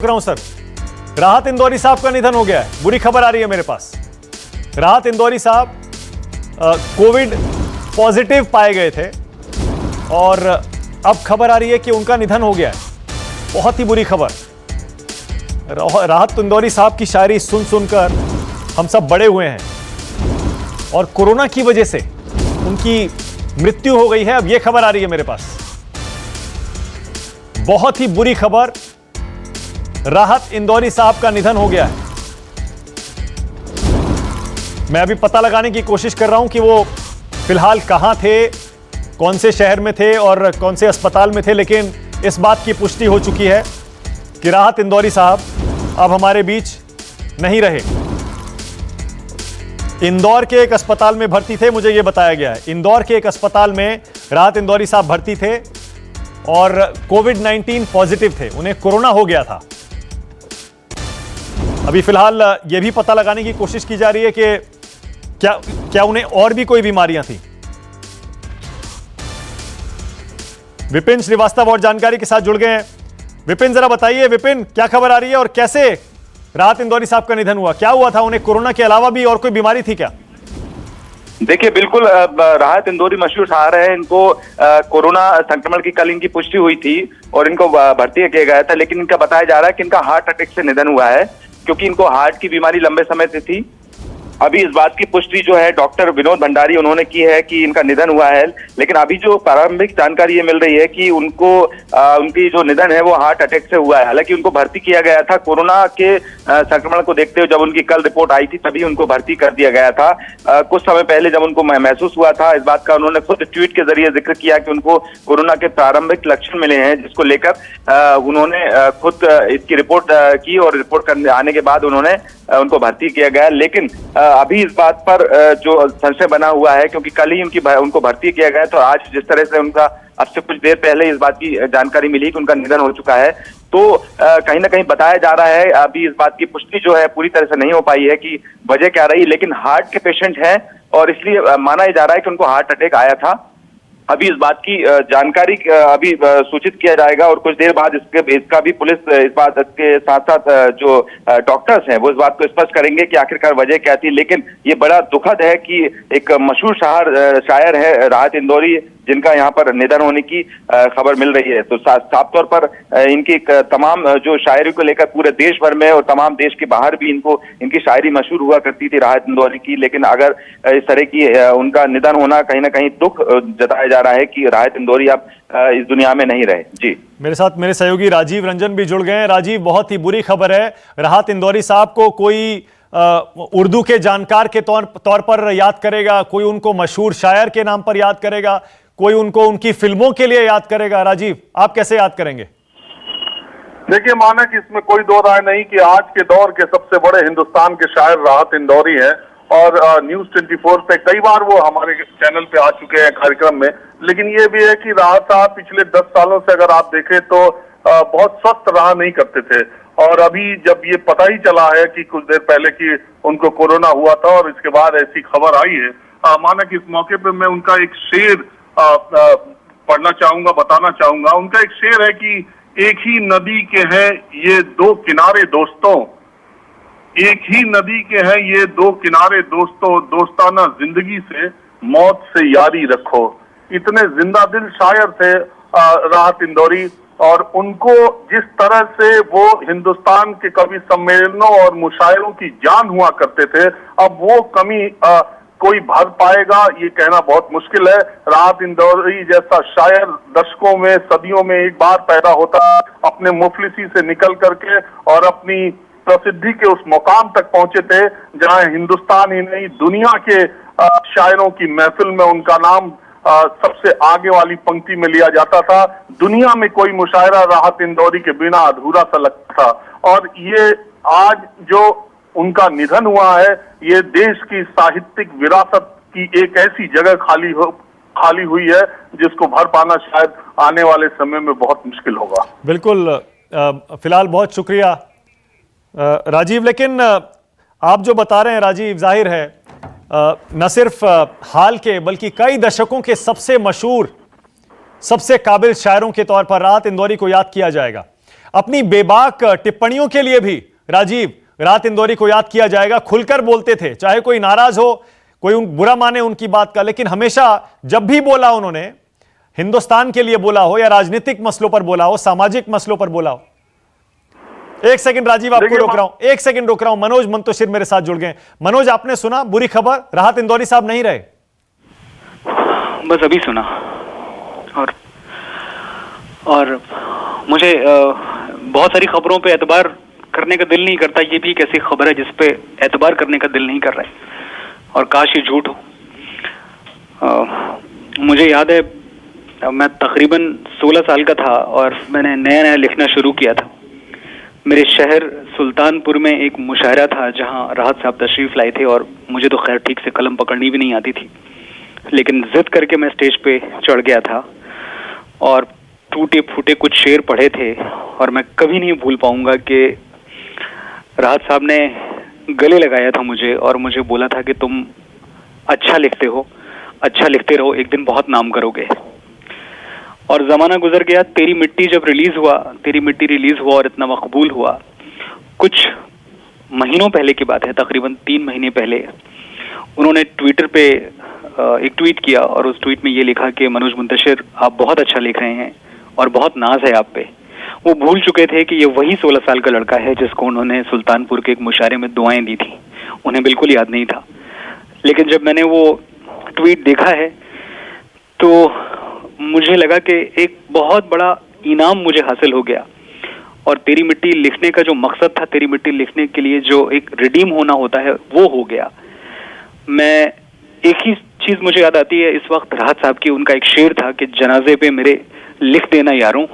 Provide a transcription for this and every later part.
रहा हूं सर, राहत इंदौरी साहब का निधन हो गया है। बुरी खबर आ रही है मेरे पास। राहत इंदौरी साहब कोविड पॉजिटिव पाए गए थे और अब खबर आ रही है कि उनका निधन हो गया है। बहुत ही बुरी खबर। राहत इंदौरी साहब की शायरी सुन सुनकर हम सब बड़े हुए हैं और कोरोना की वजह से उनकी मृत्यु हो गई है। अब यह खबर आ रही है मेरे पास, बहुत ही बुरी खबर। राहत इंदौरी साहब का निधन हो गया है। मैं अभी पता लगाने की कोशिश कर रहा हूं कि वो फिलहाल कहां थे, कौन से शहर में थे और कौन से अस्पताल में थे, लेकिन इस बात की पुष्टि हो चुकी है कि राहत इंदौरी साहब अब हमारे बीच नहीं रहे। इंदौर के एक अस्पताल में भर्ती थे, मुझे यह बताया गया है। इंदौर के एक अस्पताल में राहत इंदौरी साहब भर्ती थे और कोविड-19 पॉजिटिव थे, उन्हें कोरोना हो गया था। अभी फिलहाल यह भी पता लगाने की कोशिश की जा रही है कि क्या उन्हें और भी कोई बीमारियां थी। विपिन श्रीवास्तव और जानकारी के साथ जुड़ गए हैं। विपिन, जरा बताइए विपिन, क्या खबर आ रही है और कैसे राहत इंदौरी साहब का निधन हुआ? क्या हुआ था उन्हें? कोरोना के अलावा भी और कोई बीमारी थी क्या? देखिए, बिल्कुल राहत इंदौरी मशहूर शायर है। इनको कोरोना संक्रमण की कल इनकी पुष्टि हुई थी और इनको भर्ती किया गया था, लेकिन इनका बताया जा रहा है कि इनका हार्ट अटैक से निधन हुआ है, क्योंकि इनको हार्ट की बीमारी लंबे समय से थी। अभी इस बात की पुष्टि जो है डॉक्टर विनोद भंडारी उन्होंने की है कि इनका निधन हुआ है, लेकिन अभी जो प्रारंभिक जानकारी ये मिल रही है कि उनको उनकी जो निधन है वो हार्ट अटैक से हुआ है। हालांकि उनको भर्ती किया गया था कोरोना के संक्रमण को देखते हुए। जब उनकी कल रिपोर्ट आई थी तभी उनको भर्ती कर दिया गया था। कुछ समय पहले जब उनको महसूस हुआ था इस बात का, उन्होंने खुद ट्वीट के जरिए जिक्र किया कि उनको कोरोना के प्रारंभिक लक्षण मिले हैं, जिसको लेकर उन्होंने खुद इसकी रिपोर्ट की और रिपोर्ट करने आने के बाद उन्होंने उनको भर्ती किया गया। लेकिन अभी इस बात पर जो संशय बना हुआ है, क्योंकि कल ही उनको भर्ती किया गया, तो आज जिस तरह से उनका अब से कुछ देर पहले इस बात की जानकारी मिली कि उनका निधन हो चुका है, तो कहीं ना कहीं बताया जा रहा है। अभी इस बात की पुष्टि जो है पूरी तरह से नहीं हो पाई है कि वजह क्या रही, लेकिन हार्ट के पेशेंट हैं और इसलिए माना जा रहा है कि उनको हार्ट अटैक आया था। अभी इस बात की जानकारी अभी सूचित किया जाएगा और कुछ देर बाद इसका भी पुलिस इस बात के साथ साथ जो डॉक्टर्स हैं वो इस बात को स्पष्ट करेंगे कि आखिरकार वजह क्या थी। लेकिन ये बड़ा दुखद है कि एक मशहूर शायर है राहत इंदौरी, जिनका यहाँ पर निधन होने की खबर मिल रही है। तो साफ तौर पर इनकी तमाम जो शायरी को लेकर पूरे देश भर में और तमाम देश के बाहर भी इनकी शायरी मशहूर हुआ करती थी राहत इंदौरी की। लेकिन अगर इस तरह की उनका निधन होना कहीं ना कहीं दुख जताया जा रहा है कि राहत इंदौरी अब इस दुनिया में नहीं रहे। जी, मेरे साथ मेरे सहयोगी राजीव रंजन भी जुड़ गए हैं। राजीव, बहुत ही बुरी खबर है। राहत इंदौरी साहब को कोई उर्दू के जानकार के तौर पर याद करेगा, कोई उनको मशहूर शायर के नाम पर याद करेगा, कोई उनको उनकी फिल्मों के लिए याद करेगा। राजीव, आप कैसे याद करेंगे? देखिए, माना कि इसमें कोई दो राय नहीं कि आज के दौर के सबसे बड़े हिंदुस्तान के शायर राहत इंदौरी हैं और न्यूज 24 पे कई बार वो हमारे चैनल पे आ चुके हैं कार्यक्रम में। लेकिन ये भी है कि राहत साहब पिछले 10 सालों से अगर आप देखें तो बहुत स्वस्थ रहा नहीं करते थे, और अभी जब ये पता ही चला है कि कुछ देर पहले कि उनको कोरोना हुआ था और इसके बाद ऐसी खबर आई है, माना कि इस मौके पे मैं उनका एक शेर पढ़ना चाहूंगा, बताना चाहूंगा। उनका एक शेर है कि एक ही नदी के हैं ये दो किनारे दोस्तों, एक ही नदी के हैं ये दो किनारे दोस्तों, दोस्ताना जिंदगी से मौत से यारी रखो। इतने जिंदा दिल शायर थे राहत इंदौरी, और उनको जिस तरह से वो हिंदुस्तान के कवि सम्मेलनों और मुशायरों की जान हुआ करते थे, अब वो कमी कोई भर पाएगा ये कहना बहुत मुश्किल है। राहत इंदौरी जैसा शायर दशकों में, सदियों में एक बार पैदा होता है, अपने मुफलिसी से निकल करके और अपनी प्रसिद्धि के उस मुकाम तक पहुंचे थे जहां हिंदुस्तान ही नहीं दुनिया के शायरों की महफिल में उनका नाम सबसे आगे वाली पंक्ति में लिया जाता था। दुनिया में कोई मुशायरा राहत इंदौरी के बिना अधूरा सा लगता था, और ये आज जो उनका निधन हुआ है ये देश की साहित्यिक विरासत की एक ऐसी जगह खाली हुई है जिसको भर पाना शायद आने वाले समय में बहुत मुश्किल होगा। बिल्कुल, फिलहाल बहुत शुक्रिया राजीव। लेकिन आप जो बता रहे हैं राजीव, जाहिर है न सिर्फ हाल के बल्कि कई दशकों के सबसे मशहूर, सबसे काबिल शायरों के तौर पर राहत इंदौरी को याद किया जाएगा। अपनी बेबाक टिप्पणियों के लिए भी राजीव राहत इंदौरी को याद किया जाएगा। खुलकर बोलते थे, चाहे कोई नाराज हो, कोई बुरा माने उनकी बात का, लेकिन हमेशा जब भी बोला उन्होंने हिंदुस्तान के लिए बोला हो या राजनीतिक मसलों पर बोला हो, सामाजिक मसलों पर बोला हो। एक सेकंड राजीव, आपको रोक रहा हूं, एक सेकंड रोक रहा हूं। मनोज मंतोशिर मेरे साथ जुड़ गए। मनोज, आपने सुना बुरी खबर, राहत इंदौरी साहब नहीं रहे? बस अभी सुना और मुझे बहुत सारी खबरों पे एतबार करने का दिल नहीं करता। ये भी एक ऐसी खबर है जिस पे एतबार करने का दिल नहीं कर रहा है, और काश ये झूठ हो। मुझे याद है मैं तकरीबन 16 साल का था और मैंने नया नया लिखना शुरू किया था। मेरे शहर सुल्तानपुर में एक मुशायरा था जहां राहत साहब तशरीफ लाए थे, और मुझे तो खैर ठीक से कलम पकड़नी भी नहीं आती थी, लेकिन जिद करके मैं स्टेज पे चढ़ गया था और टूटे फूटे कुछ शेर पढ़े थे। और मैं कभी नहीं भूल पाऊंगा कि राहत साहब ने गले लगाया था मुझे और मुझे बोला था कि तुम अच्छा लिखते हो, अच्छा लिखते रहो, एक दिन बहुत नाम करोगे। और ज़माना गुजर गया। तेरी मिट्टी जब रिलीज़ हुआ, तेरी मिट्टी रिलीज़ हुआ और इतना मकबूल हुआ, कुछ महीनों पहले की बात है, तकरीबन 3 महीने पहले, उन्होंने ट्विटर पे एक ट्वीट किया और उस ट्वीट में ये लिखा कि मनोज मुंतशिर, आप बहुत अच्छा लिख रहे हैं और बहुत नाज है आप पे। वो भूल चुके थे कि ये वही 16 साल का लड़का है जिसको उन्होंने सुल्तानपुर के एक मुशायरे में दुआएं दी थी। उन्हें बिल्कुल याद नहीं था, लेकिन जब मैंने वो ट्वीट देखा है तो मुझे लगा कि एक बहुत बड़ा इनाम मुझे हासिल हो गया। और तेरी मिट्टी लिखने का जो मकसद था, तेरी मिट्टी लिखने के लिए जो एक रिडीम होना होता है, वो हो गया। मैं एक ही चीज मुझे याद आती है इस वक्त राहत साहब की, उनका एक शेर था कि जनाजे पे मेरे लिख देना यारों,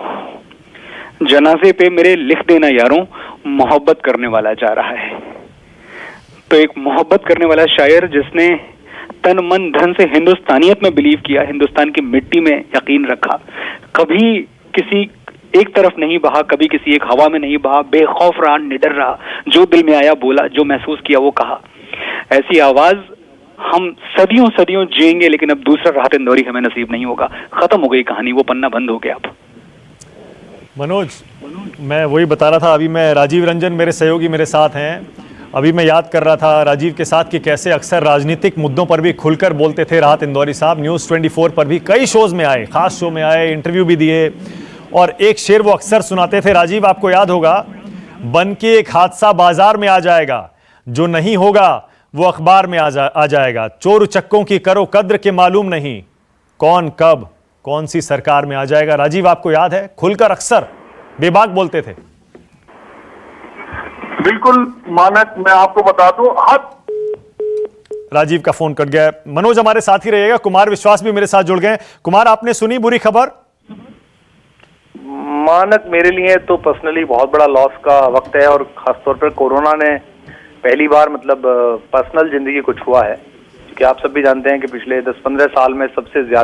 जनाजे पे मेरे लिख देना यारों, मोहब्बत करने वाला जा रहा है। तो एक मोहब्बत करने वाला शायर जिसने तन मन धन से हिंदुस्तानियत में बिलीव किया, हिंदुस्तान की मिट्टी में यकीन रखा, कभी किसी एक तरफ नहीं बहा, कभी किसी एक हवा में नहीं बहा, बेखौफ रहा, निडर रहा, जो दिल में आया बोला, जो महसूस किया वो कहा। ऐसी आवाज हम सदियों सदियों जिएंगे, लेकिन अब दूसरा राहत इंदौरी हमें नसीब नहीं होगा। खत्म हो गई कहानी, वो पन्ना बंद हो गया अब। मनोज, मैं वही बता रहा था, अभी मैं राजीव रंजन मेरे सहयोगी मेरे साथ हैं, अभी मैं याद कर रहा था राजीव के साथ कि कैसे अक्सर राजनीतिक मुद्दों पर भी खुलकर बोलते थे राहत इंदौरी साहब। न्यूज़ 24 पर भी कई शोज़ में आए, खास शो में आए, इंटरव्यू भी दिए, और एक शेर वो अक्सर सुनाते थे राजीव, आपको याद होगा, बन के एक हादसा बाजार में आ जाएगा, जो नहीं होगा वो अखबार में आ जाएगा, चोर उचक्कों की करो कद्र के मालूम नहीं, कौन कब कौन सी सरकार में आ जाएगा। राजीव, आपको याद है, खुलकर अक्सर बेबाक बोलते थे। बिल्कुल मानक, मैं आपको बता दूं, राजीव का फोन कट गया। मनोज हमारे साथ ही रहिएगा, कुमार विश्वास भी मेरे साथ जुड़ गए। कुमार, आपने सुनी बुरी खबर? मानक, मेरे लिए तो पर्सनली बहुत बड़ा लॉस का वक्त है, और खासतौर पर कोरोना ने पहली बार मतलब पर्सनल जिंदगी को छुआ है, क्योंकि आप सब भी जानते हैं कि पिछले 10-15 साल में सबसे ज्यादा